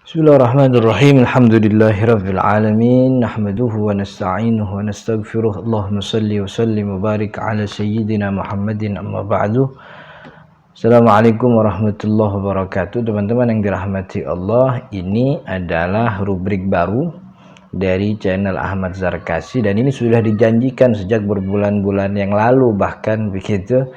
Bismillahirrahmanirrahim. Alhamdulillahirabbil alamin. Nahmaduhu wa nasta'inuhu wa nastaghfiruh. Allahumma shalli wa sallim wa barik ala sayyidina Muhammadin, amma ba'du. Assalamualaikum warahmatullahi wabarakatuh. Teman-teman yang dirahmati Allah, ini adalah rubrik baru dari channel Ahmad Zarkasi, dan ini sudah dijanjikan sejak berbulan-bulan yang lalu bahkan begitu,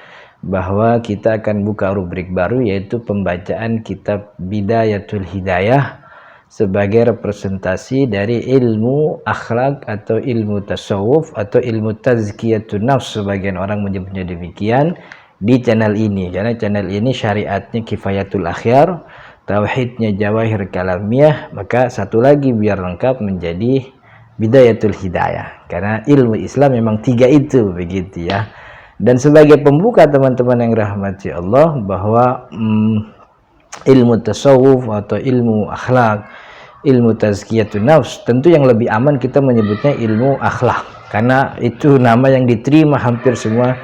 bahwa kita akan buka rubrik baru, yaitu pembacaan kitab Bidayatul Hidayah sebagai representasi dari ilmu akhlak atau ilmu tasawuf atau ilmu tazkiyatun nafs, sebagian orang menyebutnya demikian, di channel ini. Karena channel ini syariatnya kifayatul akhyar, tauhidnya jawahir kalamiyah, maka satu lagi biar lengkap menjadi Bidayatul Hidayah, karena ilmu Islam memang tiga itu, begitu ya. Dan sebagai pembuka, teman-teman yang rahmati Allah, bahwa ilmu tasawuf atau ilmu akhlak, ilmu tazkiyatun nafs, tentu yang lebih aman kita menyebutnya ilmu akhlak, karena itu nama yang diterima hampir semua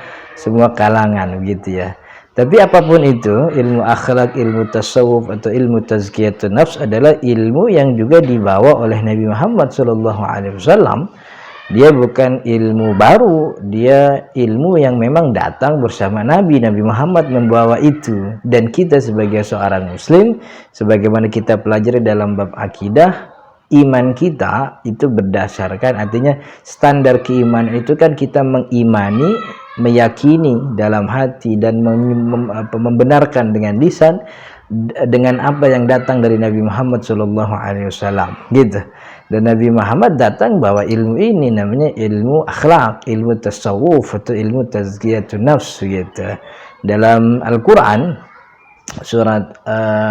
kalangan, begitu ya. Tapi apapun itu, ilmu akhlak, ilmu tasawuf atau ilmu tazkiyatun nafs adalah ilmu yang juga dibawa oleh Nabi Muhammad SAW. Dia bukan ilmu baru, dia ilmu yang memang datang bersama Nabi Muhammad membawa itu. Dan kita sebagai seorang muslim, sebagaimana kita pelajari dalam bab akidah, iman kita itu berdasarkan, artinya standar keimanan itu kan kita mengimani, meyakini dalam hati dan membenarkan dengan lisan dengan apa yang datang dari Nabi Muhammad SAW, gitu. Dan Nabi Muhammad datang bawa ilmu ini, namanya ilmu akhlak, ilmu tasawuf atau ilmu tazkiyatun nafs, gitu. Dalam Al-Quran surat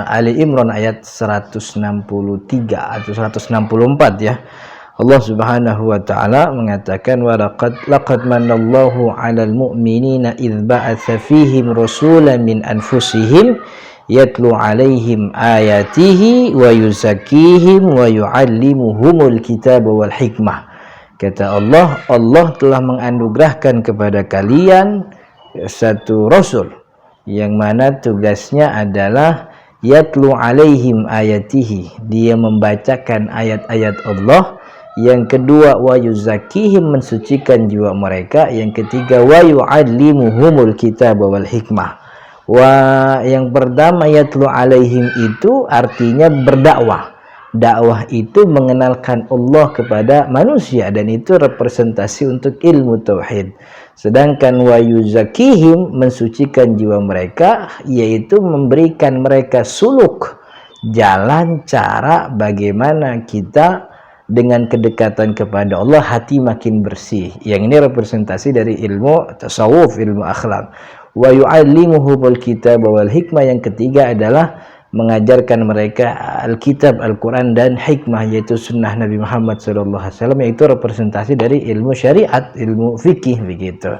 Ali Imran ayat 163 atau 164 ya, Allah Subhanahu wa taala mengatakan, wa laqad manallahu 'alal mu'minina idz ba'atsa fihim rasulan min anfusihim yatlu 'alaihim ayatihi wa yuzakkihim wa yu'allimuhumul kitaba wal hikmah. Kata Allah, Allah telah menganugerahkan kepada kalian satu rasul yang mana tugasnya adalah yatlu 'alaihim ayatihi, dia membacakan ayat-ayat Allah. Yang kedua, wa yuzakkihim, mensucikan jiwa mereka. Yang ketiga, wa yu'allimuhumul kitaba wal hikmah. Yang pertama, yatlu alaihim itu artinya berdakwah. Dakwah itu mengenalkan Allah kepada manusia, dan itu representasi untuk ilmu tauhid. Sedangkan wa yuzakkihim, mensucikan jiwa mereka, yaitu memberikan mereka suluk, jalan cara bagaimana kita dengan kedekatan kepada Allah hati makin bersih. Yang ini representasi dari ilmu tasawuf, ilmu akhlak. Wa yu'allimuhumul kitaba wal hikmah, yang ketiga adalah mengajarkan mereka Alkitab, Al-Quran dan hikmah, yaitu sunnah Nabi Muhammad SAW, yaitu representasi dari ilmu syariat, ilmu fikih, begitu.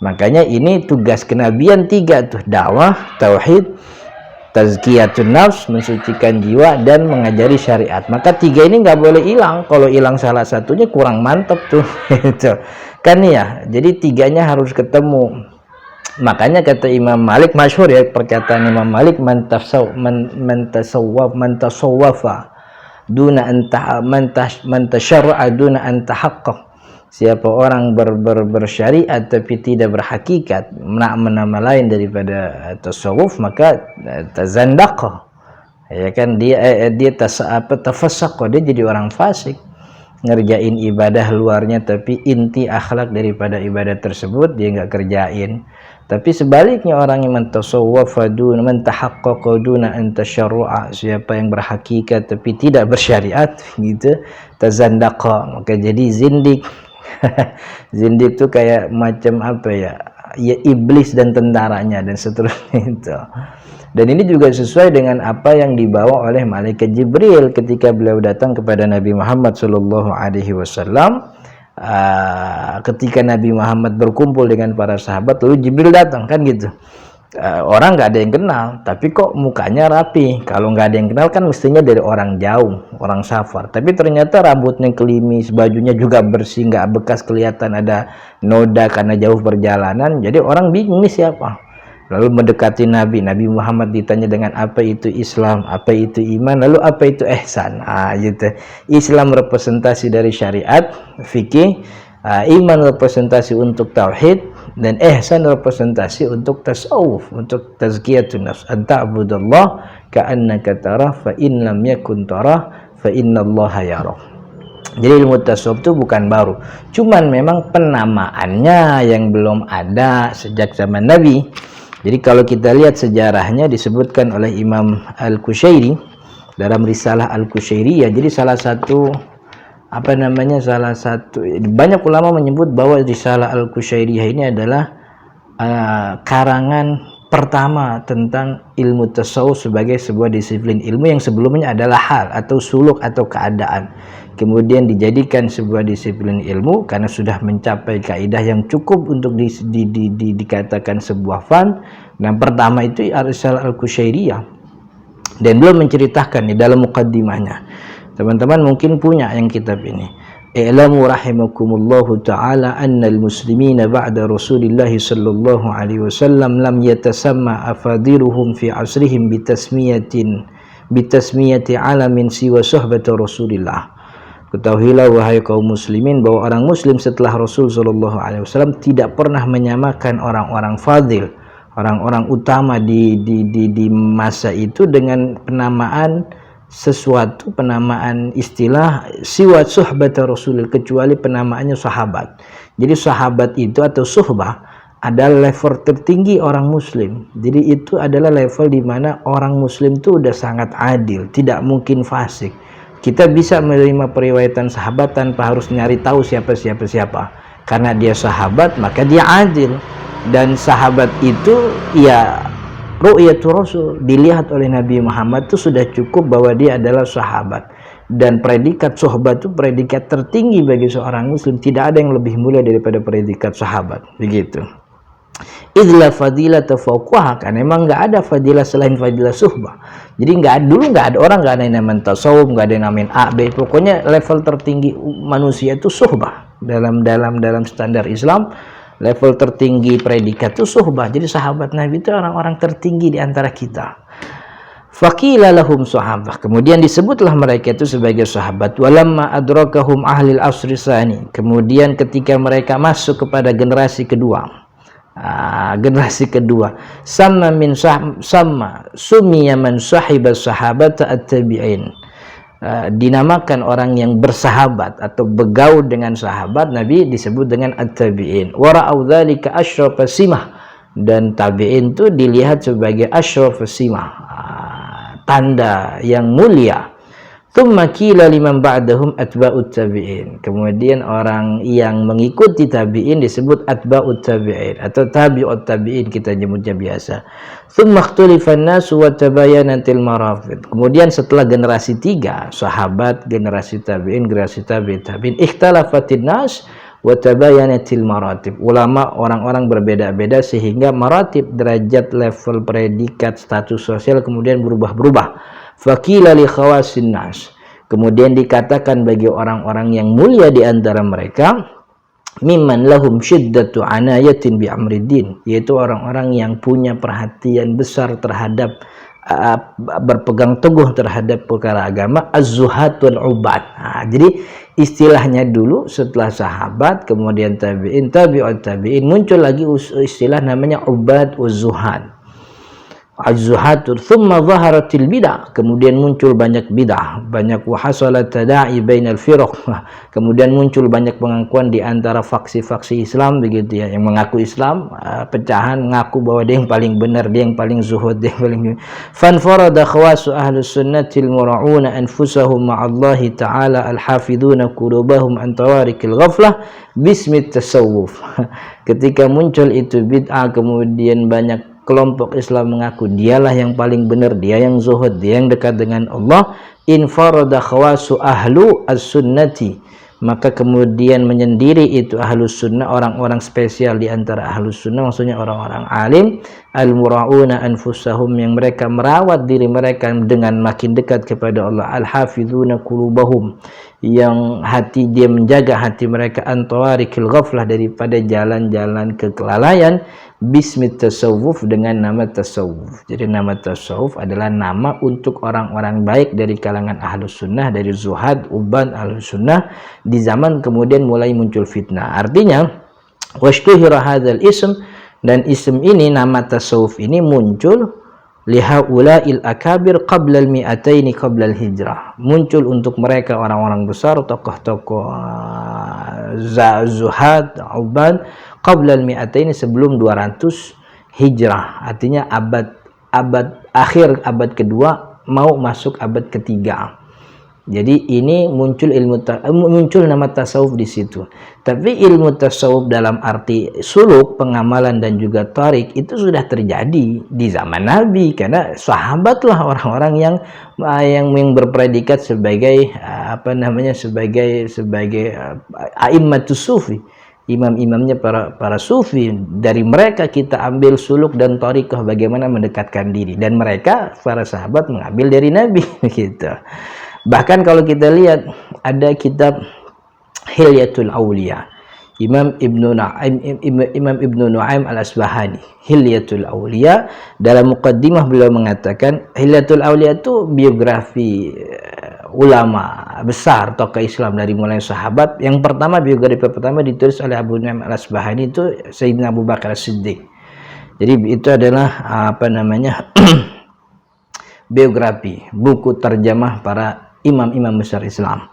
Makanya ini tugas kenabian tiga tuh, dakwah, tauhid, tazkiyatun nafs, mensucikan jiwa, dan mengajari syariat. Maka tiga ini nggak boleh hilang. Kalau hilang salah satunya kurang mantap tuh itu kan ya. Jadi tiganya harus ketemu. Makanya kata Imam Malik, masyhur ya perkataan Imam Malik, man tasawwafa duna man tasyarra'a duna an tahaqqaq. Siapa orang bersyariat tapi tidak berhakikat, nama lain daripada tasawuf, maka tazandaqa, ya kan, dia tafassaqa, dia jadi orang fasik, ngerjain ibadah luarnya tapi inti akhlak daripada ibadah tersebut dia nggak kerjain. Tapi sebaliknya, orang yang mentasawwafa duna man tahaqqaqa duna an tasyarru'a, siapa yang berhakikat tapi tidak bersyariat, gitu, tazandaqa, maka jadi zindik. Zindik itu kayak macam apa ya, ya iblis dan tentaranya dan seterusnya itu. Dan ini juga sesuai dengan apa yang dibawa oleh malaikat Jibril ketika beliau datang kepada Nabi Muhammad SAW. Ketika Nabi Muhammad berkumpul dengan para sahabat, lalu Jibril datang, kan gitu. Orang nggak ada yang kenal, tapi kok mukanya rapi. Kalau nggak ada yang kenal kan mestinya dari orang jauh, orang safar. Tapi ternyata rambutnya klimis, bajunya juga bersih, nggak bekas kelihatan ada noda karena jauh perjalanan. Jadi orang bingung, nih siapa. lalu mendekati Nabi Muhammad ditanya dengan apa itu Islam, apa itu iman, lalu apa itu ihsan. Gitu. Islam representasi dari syariat, fikih, iman representasi untuk tauhid, dan ihsan representasi untuk tasawuf, untuk tazkiyatun nafs. Anta'budallah ka'annaka tarah fa in lam yakun tarah fa innallaha yarah. Jadi ilmu tasawuf itu bukan baru, cuman memang penamaannya yang belum ada sejak zaman Nabi. Jadi kalau kita lihat sejarahnya disebutkan oleh Imam Al-Qushairi dalam risalah Al-Qushairiyah. Jadi salah satu banyak ulama menyebut bahwa risalah Al-Qushairiyah ini adalah karangan pertama tentang ilmu tasawuf sebagai sebuah disiplin ilmu yang sebelumnya adalah hal atau suluk atau keadaan, kemudian dijadikan sebuah disiplin ilmu karena sudah mencapai kaidah yang cukup untuk dikatakan sebuah fan. Dan pertama itu Risalah Al-Qushairiyah, dan belum menceritakan di dalam muqaddimahnya. Teman-teman mungkin punya yang kitab ini. I'lamu rahimakumullahu ta'ala anna al-muslimina ba'da Rasulillah sallallahu alaihi wasallam lam yatasamma afadiruhum fi asrihim bitasmiyati alamin siwa suhbati Rasulillah. Ketahuilah wahai kaum muslimin bahwa orang muslim setelah Rasul sallallahu alaihi wasallam tidak pernah menyamakan orang-orang fadil, orang-orang utama di masa itu dengan penamaan sesuatu, penamaan istilah siwa suhbata Rasul, kecuali penamaannya sahabat. Jadi sahabat itu atau suhbah adalah level tertinggi orang muslim. Jadi itu adalah level di mana orang muslim itu udah sangat adil, tidak mungkin fasik. Kita bisa menerima periwayatan sahabat tanpa harus nyari tahu siapa. Karena dia sahabat maka dia adil, dan sahabat itu ya ru'yatul Rasul, dilihat oleh Nabi Muhammad itu sudah cukup bahwa dia adalah sahabat. Dan predikat sahabat itu predikat tertinggi bagi seorang muslim, tidak ada yang lebih mulia daripada predikat sahabat. Begitu. Idla fadilah tafawqaha, kan memang nggak ada fadilah selain fadilah suhbah. Jadi nggak ada orang, nggak ada yang namanya tasawuf, nggak ada yang namanya A B, pokoknya level tertinggi manusia itu suhbah. Dalam standar Islam, level tertinggi predikat itu suhbah. Jadi sahabat Nabi itu orang-orang tertinggi di antara kita. Faqila lahum sahabah, kemudian disebutlah mereka itu sebagai sahabat. Walamma adrakahum ahlil asri tsani, kemudian ketika mereka masuk kepada generasi kedua, sumiya man sahibas sahabat at-tabi'in, dinamakan orang yang bersahabat atau begaul dengan sahabat Nabi disebut dengan at-tabi'in. Wa ra'au dzalika asyraf simah, dan tabi'in itu dilihat sebagai asyraf simah, tanda yang mulia. Tsumma qila liman ba'dahum atba'ut tabi'in, kemudian orang yang mengikuti tabi'in disebut atba'ut tabi'in atau tabi'ut tabi'in, kita nyebutnya biasa. Tsumma ikhtalifan nasu wa tabayanatil marafid, kemudian setelah generasi 3 sahabat, generasi tabi'in, generasi tabi'in, ikhtalafatin nas wa tabayanatil maratib, ulama orang-orang berbeda-beda sehingga maratib, derajat, level, predikat, status sosial kemudian berubah-berubah. Faqila li khawasin nas, kemudian dikatakan bagi orang-orang yang mulia di antara mereka, mimman lahum syiddatu anayatin bi amriddin, yaitu orang-orang yang punya perhatian besar terhadap berpegang teguh terhadap perkara agama, az-zuhad wal ubad. Jadi istilahnya dulu setelah sahabat kemudian tabi'in, tabi'ut tabi'in, muncul lagi istilah namanya ubad uz-zuhad. Az-zuhatur thumma zaharatil bid'ah, kemudian muncul banyak bid'ah, banyak wahasalat tada'i bainal firaq, kemudian muncul banyak pengakuan di antara faksi-faksi Islam, begitu ya, yang mengaku Islam, pecahan, mengaku bahwa dia yang paling benar, dia yang paling zuhud, dia yang paling. Fanfarada khawasu ahlus sunnatil mura'una anfusahum ma'allahi ta'ala al-hafidhuna qulubahum an tawarikil ghaflah bismit tasawuf. Ketika muncul itu bid'ah, kemudian banyak kelompok Islam mengaku dialah yang paling benar, dia yang zuhud, dia yang dekat dengan Allah. Infarada khawasu ahlu as-sunnati, maka kemudian menyendiri itu ahlus sunnah, orang-orang spesial di antara ahlus sunnah, maksudnya orang-orang alim, al-mura'una anfusahum, yang mereka merawat diri mereka dengan makin dekat kepada Allah, al-hafizuna qulubahum, yang hati dia menjaga hati mereka, antawarikil ghaflah, daripada jalan-jalan kekelalaian, bismit tasawuf, dengan nama tasawuf. Jadi nama tasawuf adalah nama untuk orang-orang baik dari kalangan ahlus sunnah, dari zuhad, uban ahlus sunnah di zaman kemudian mulai muncul fitnah. Artinya washtuhira hadzal ism, dan ism ini, nama tasawuf ini muncul lihaula'il akabir qabla al-mi'ataini qabla al-hijrah, muncul untuk mereka orang-orang besar, tokoh-tokoh zuhad, ubad, qabla al-mi'ataini, sebelum 200 hijrah, artinya akhir abad kedua mau masuk abad ketiga. Jadi ini muncul nama tasawuf di situ. Tapi ilmu tasawuf dalam arti suluk, pengamalan dan juga tarik itu sudah terjadi di zaman Nabi, karena sahabatlah orang-orang yang berpredikat sebagai sebagai a'immatus sufi, imam-imamnya para sufi. Dari mereka kita ambil suluk dan tariqah bagaimana mendekatkan diri, dan mereka para sahabat mengambil dari Nabi gitu. Bahkan kalau kita lihat ada kitab Hilyatul Auliya, Imam Ibnu Nu'aim Al-Asbahani, Hilyatul Auliya, dalam muqaddimah beliau mengatakan Hilyatul Auliya itu biografi ulama besar, tokoh Islam dari mulai sahabat. Yang pertama, biografi pertama ditulis oleh Abu Nu'aim Al-Asbahani itu Sayyidina Abu Bakar As-Siddiq. Jadi itu adalah biografi, buku terjemah para imam-imam besar Islam.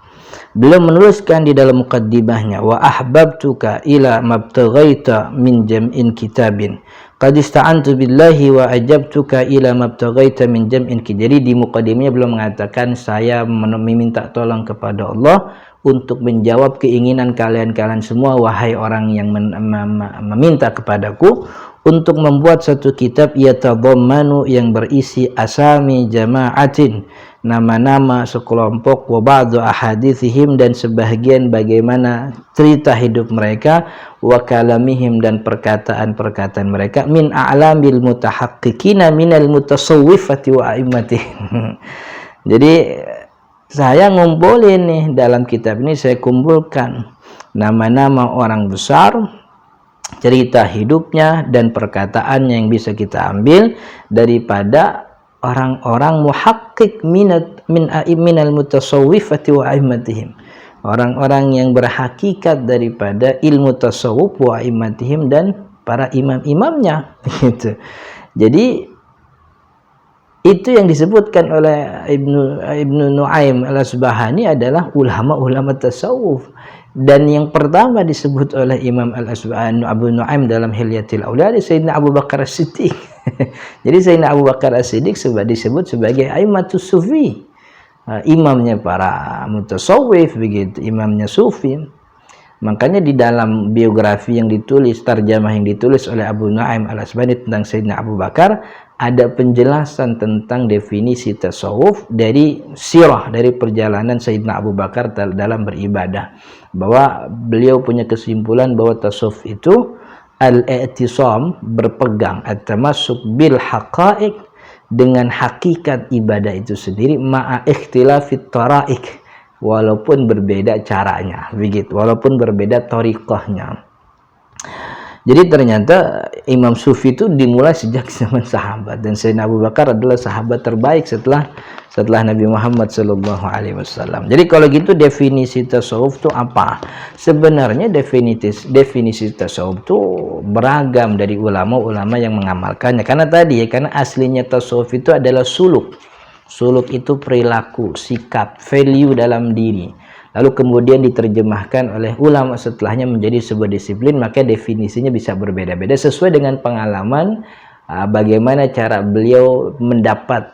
Beliau menuliskan di dalam muqaddimahnya, wa ahbabtuka ila mabtaghaita min jam'in kitabin qad ista'antu billahi wa ajabtuka ila mabtaghaita min jam'in kitabin. Jadi di muqaddimahnya beliau mengatakan, saya meminta tolong kepada Allah untuk menjawab keinginan kalian semua, wahai orang yang meminta kepadaku, untuk membuat satu kitab yatadhammanu, yang berisi asami jama'atin, nama-nama sekelompok, wa ba'du ahaditsihim, dan sebahagian bagaimana cerita hidup mereka, wa kalamihim, dan perkataan-perkataan mereka, min a'lamil mutahaqqiqina minal mutasawwifati wa a'immatihim. Jadi saya ngumpulin nih, dalam kitab ini saya kumpulkan nama-nama orang besar, cerita hidupnya dan perkataannya yang bisa kita ambil daripada orang-orang muhaqqiq minal mutasawwifati wa a'immatihim, orang-orang yang berhakikat daripada ilmu tasawuf, wa a'immatihim, dan para imam-imamnya gitu. Jadi itu yang disebutkan oleh Ibnu Nu'aim Al-Asbahani adalah ulama-ulama tasawuf. Dan yang pertama disebut oleh Imam Al-Asbahani Abu Nu'aim dalam Hilyatul Auliya Sayyidina Abu Bakar As-Siddiq. Jadi Sayyidina Abu Bakar As-Siddiq disebut sebagai A'immatus Sufi, imamnya para mutasawwif begitu, imamnya sufi. Makanya di dalam biografi yang ditulis, tarjamah yang ditulis oleh Abu Nu'aim Al-Asbahani tentang Sayyidina Abu Bakar, ada penjelasan tentang definisi tasawuf dari sirah, dari perjalanan Sayyidina Abu Bakar dalam beribadah, bahwa beliau punya kesimpulan bahwa tasawuf itu al-i'tisam, berpegang, at-tamassuk bil haqa'iq, dengan hakikat ibadah itu sendiri, ma'a ikhtilafit taraik, walaupun berbeda caranya begitu, walaupun berbeda thariqahnya. Jadi ternyata Imam Sufi itu dimulai sejak zaman sahabat, dan Sayyidina Abu Bakar adalah sahabat terbaik setelah Nabi Muhammad SAW. Jadi kalau gitu definisi tasawuf itu apa? Sebenarnya definisi tasawuf itu beragam dari ulama-ulama yang mengamalkannya. Karena aslinya tasawuf itu adalah suluk. Suluk itu perilaku, sikap, value dalam diri. Lalu kemudian diterjemahkan oleh ulama setelahnya menjadi sebuah disiplin, maka definisinya bisa berbeda-beda sesuai dengan pengalaman, bagaimana cara beliau mendapat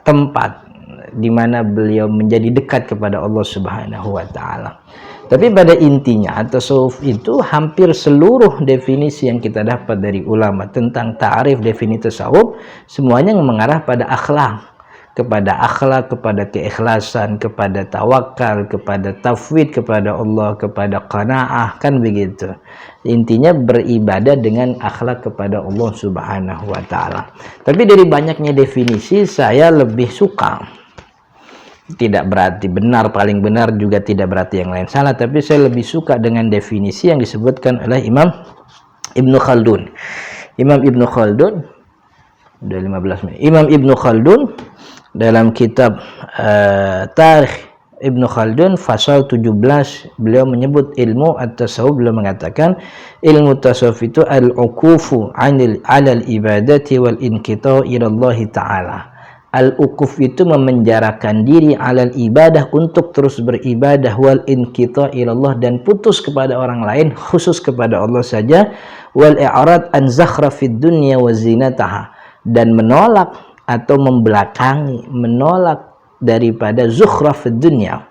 tempat di mana beliau menjadi dekat kepada Allah Subhanahu wa taala. Tapi pada intinya tasawuf itu hampir seluruh definisi yang kita dapat dari ulama tentang ta'rif definisi tasawuf semuanya mengarah pada akhlak. kepada akhlak, kepada keikhlasan, kepada tawakal, kepada tafwid kepada Allah, kepada qanaah, kan begitu. Intinya beribadah dengan akhlak kepada Allah Subhanahu wa taala. Tapi dari banyaknya definisi, saya lebih suka, tidak berarti benar, paling benar juga tidak berarti yang lain salah, tapi saya lebih suka dengan definisi yang disebutkan oleh Imam Ibnu Khaldun. Imam Ibnu Khaldun, udah 15 menit. Imam Ibnu Khaldun dalam kitab Tarikh Ibnu Khaldun fasal 17, beliau menyebut ilmu at-tasawuf, beliau mengatakan ilmu tasawuf itu al-uqufu 'alal ibadati wal inqita' ila Allah taala. Al-uquf itu memenjarakan diri alal ibadah, untuk terus beribadah, wal inqita' ila Allah, dan putus kepada orang lain, khusus kepada Allah saja, wal i'rad an zakhrafid dunya wa zinataha, dan menolak atau membelakangi, menolak daripada zukhrafid dunya,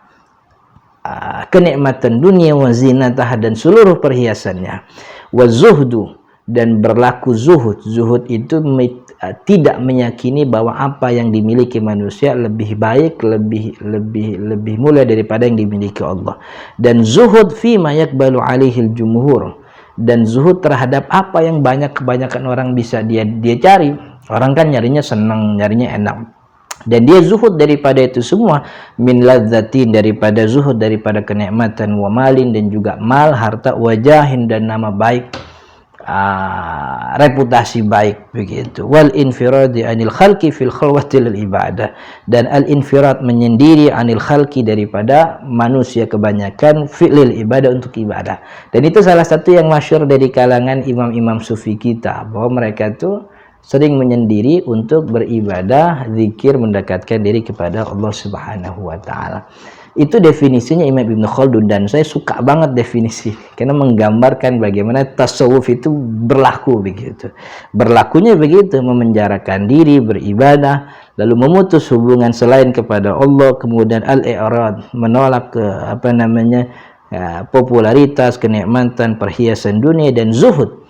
kenikmatan dunia, wa zinataha, dan seluruh perhiasannya, wa zuhdu, dan berlaku zuhud. Zuhud itu tidak meyakini bahwa apa yang dimiliki manusia lebih baik, lebih mulia daripada yang dimiliki Allah. Dan zuhud fi ma yakbalu alaihi jumhur, dan zuhud terhadap apa yang kebanyakan orang bisa dia cari. Orang kan nyarinya senang, nyarinya enak, dan dia zuhud daripada itu semua. Min ladzatin, daripada zuhud daripada kenikmatan, wa malin, dan juga mal, harta, wajahin, dan nama baik, reputasi baik, begitu. Wal infiradi anil khalqi fil khalwati lil ibadah, dan al infirad menyendiri, anil khalqi daripada manusia kebanyakan, fi'lil ibadah, untuk ibadah. Dan itu salah satu yang masyhur dari kalangan imam-imam sufi kita, bahwa mereka itu sering menyendiri untuk beribadah, zikir, mendekatkan diri kepada Allah Subhanahu wa taala. Itu definisinya Imam Ibnu Khaldun, dan saya suka banget definisi, karena menggambarkan bagaimana tasawuf itu berlaku begitu. Berlakunya begitu, memenjarakan diri, beribadah, lalu memutus hubungan selain kepada Allah, kemudian al-i'rad, menolak popularitas, kenikmatan, perhiasan dunia, dan zuhud.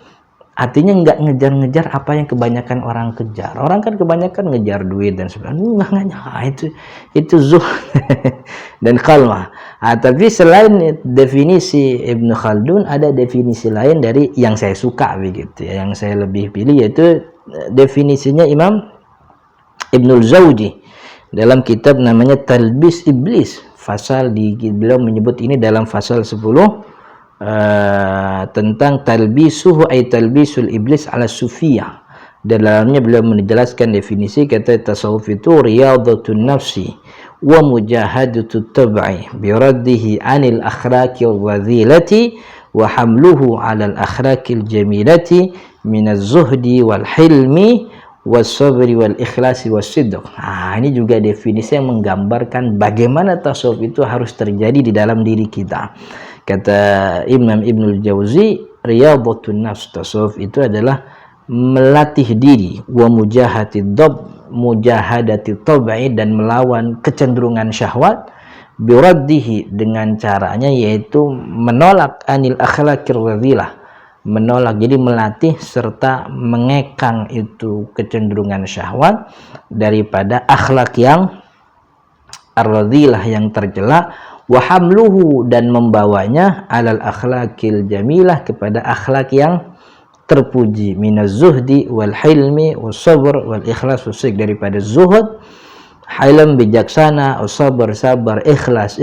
Artinya nggak ngejar-ngejar apa yang kebanyakan orang kejar. Orang kan kebanyakan ngejar duit dan sebagainya. Itu zuhud dan qalmah. Tapi selain definisi Ibnu Khaldun, ada definisi lain dari yang saya suka begitu ya, yang saya lebih pilih, yaitu definisinya Imam Ibnul Jauzi dalam kitab namanya Talbis Iblis. Beliau menyebut ini dalam fasal 10 tentang talbisuhu, ay talbisul iblis ala sufiyah. Dan dalamnya beliau menjelaskan definisi, kata tasawuf itu riyadhatun nafsi wa mujahadatut tab'i bi raddihi anil akhlaqi wadhilati wa hamluhu ala al akhlaqil jamilati min az-zuhdi wal hilmi was sabri wal ikhlasi was sidq. Ini juga definisi yang menggambarkan bagaimana tasawuf itu harus terjadi di dalam diri kita. Kata Imam Ibnul Jauzi, riyadhatun nafs, tasawuf itu adalah melatih diri, wa mujahadati tab'i, dan melawan kecenderungan syahwat, biraddihi, dengan caranya yaitu menolak anil akhlaqir radhilah, menolak, jadi melatih serta mengekang itu kecenderungan syahwat daripada akhlak yang ar-radhilah, yang tercela, wa hamluhu, dan membawanya alal akhlakil jamilah, kepada akhlak yang terpuji, minaz zuhdi wal hilmi was sabr wal ikhlas wasik, daripada zuhud, hilm bijaksana, sabr sabar, ikhlas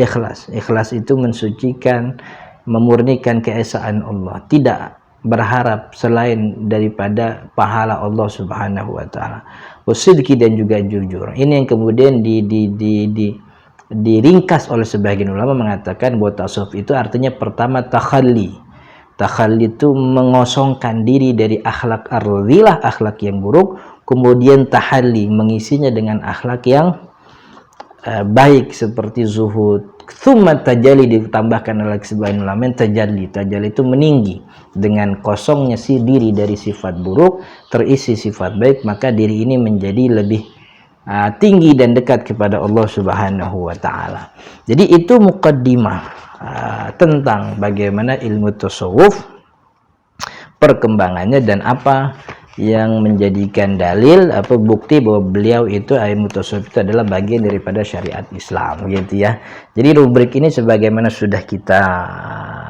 itu mensucikan, memurnikan keesaan Allah, tidak berharap selain daripada pahala Allah Subhanahu wa taala, wasidqi, dan juga jujur. Ini yang kemudian diringkas oleh sebagian ulama, mengatakan bahwa tasawuf itu artinya pertama takhalli. Takhalli itu mengosongkan diri dari akhlak ar-radhilah, akhlak yang buruk, kemudian tahalli, mengisinya dengan akhlak yang baik seperti zuhud. Tsumma tajalli, ditambahkan oleh sebagian ulama, tajalli itu meninggi dengan kosongnya si diri dari sifat buruk, terisi sifat baik, maka diri ini menjadi lebih tinggi dan dekat kepada Allah Subhanahu wa taala. Jadi itu muqaddimah tentang bagaimana ilmu tasawuf, perkembangannya, dan apa yang menjadikan dalil apa bukti bahwa beliau itu mutasawwif itu adalah bagian daripada syariat Islam gitu ya. Jadi rubrik ini sebagaimana sudah kita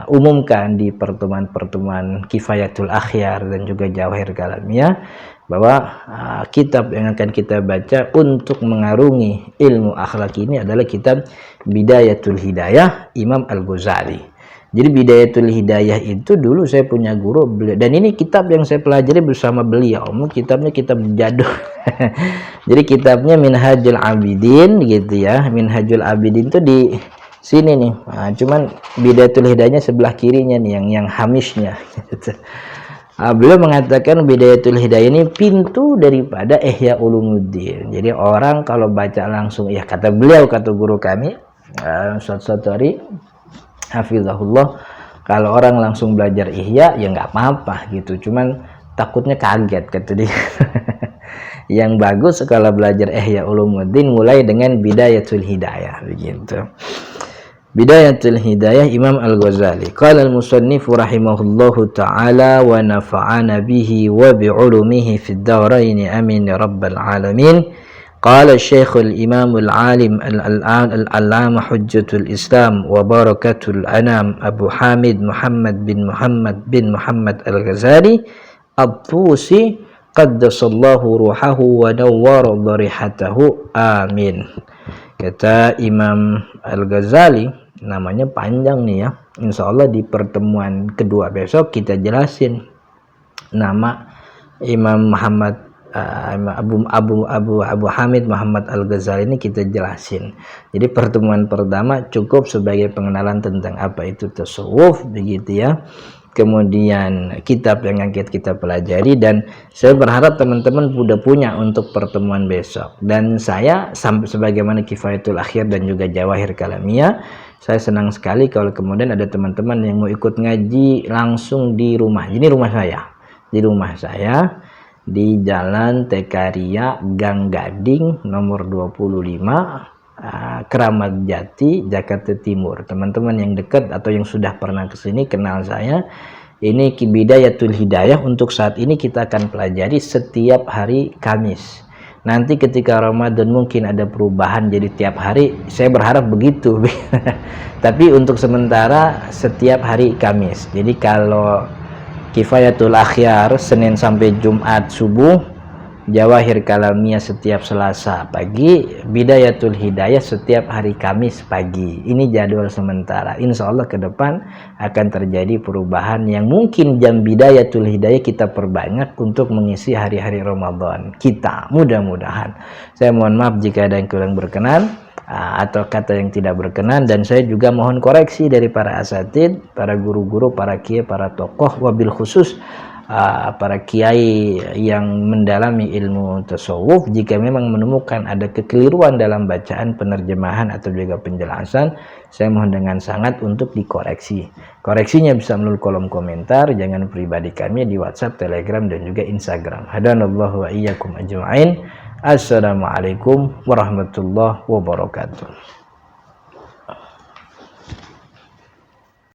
umumkan di pertemuan-pertemuan Kifayatul Akhyar dan juga Jawahir Kalamiyah, bahwa kitab yang akan kita baca untuk mengarungi ilmu akhlak ini adalah kitab Bidayatul Hidayah Imam Al-Ghazali. Jadi Bidayatul Hidayah itu dulu saya punya guru beliau, dan ini kitab yang saya pelajari bersama beliau. Kitabnya kitab jadul. Jadi kitabnya Minhajul Abidin gitu ya. Minhajul Abidin itu di sini nih. Nah, cuman Bidayatul Hidayahnya sebelah kirinya nih yang hamisnya. Beliau mengatakan Bidayatul Hidayah ini pintu daripada Ihya Ulumuddin. Jadi orang kalau baca langsung, ya kata beliau, kata guru kami Ustaz Satari hafizahullah, kalau orang langsung belajar Ihya ya nggak apa-apa gitu, cuman takutnya kaget kata dia. Yang bagus kalau belajar Ihya Ulumuddin mulai dengan Bidayatul Hidayah begitu. Bidayatul Hidayah Imam Al-Ghazali. Qala al-musannif rahimahullahu ta'ala wa nafa'ana bihi wa bi'ulumihi fid darain amin ya rabbal alamin. Qala Syekh al-Imam al-Alim al-Allamah Hujjatul Islam wa Barakatul Anam Abu Hamid Muhammad bin Muhammad Al-Ghazali At-Tusi qaddasallahu ruhahu wa nawwara dharihatahu amin. Kata Imam Al-Ghazali, namanya panjang nih ya. Insya Allah di pertemuan kedua besok kita jelasin nama Imam Muhammad Abu Hamid Muhammad Al-Ghazali ini kita jelasin. Jadi pertemuan pertama cukup sebagai pengenalan tentang apa itu tasawuf begitu ya. Kemudian kitab yang akan kita pelajari, dan saya berharap teman-teman sudah punya untuk pertemuan besok. Dan saya sampai sebagaimana Kifayatul Akhyar dan juga Jawahir Kalamiyah, saya senang sekali kalau kemudian ada teman-teman yang mau ikut ngaji langsung di rumah. Ini rumah saya. Di rumah saya di Jalan Tekaria Gang Gading nomor 25 Keramat Jati, Jakarta Timur. Teman-teman yang dekat atau yang sudah pernah ke sini kenal saya. Ini Bidayatul Hidayah untuk saat ini kita akan pelajari setiap hari Kamis. Nanti ketika Ramadan mungkin ada perubahan jadi tiap hari, saya berharap begitu. Tapi untuk sementara setiap hari Kamis. Jadi kalau Kifayatul Akhyar Senin sampai Jumat subuh, Jawahir Kalamiyah setiap Selasa pagi, Bidayatul Hidayah setiap hari Kamis pagi. Ini jadwal sementara. Insya Allah ke depan akan terjadi perubahan yang mungkin jam Bidayatul Hidayah kita perbanyak untuk mengisi hari-hari Ramadan kita. Mudah-mudahan. Saya mohon maaf jika ada yang kurang berkenan atau kata yang tidak berkenan, dan saya juga mohon koreksi dari para asatid, para guru-guru, para kiai, para tokoh, wabil khusus para kiai yang mendalami ilmu tasawuf. Jika memang menemukan ada kekeliruan dalam bacaan, penerjemahan atau juga penjelasan, saya mohon dengan sangat untuk dikoreksi. Koreksinya bisa melalui kolom komentar, jangan pribadi kami di WhatsApp, Telegram dan juga Instagram. Hadanallahu wa iyyakum ajma'in. Assalamualaikum warahmatullahi wabarakatuh.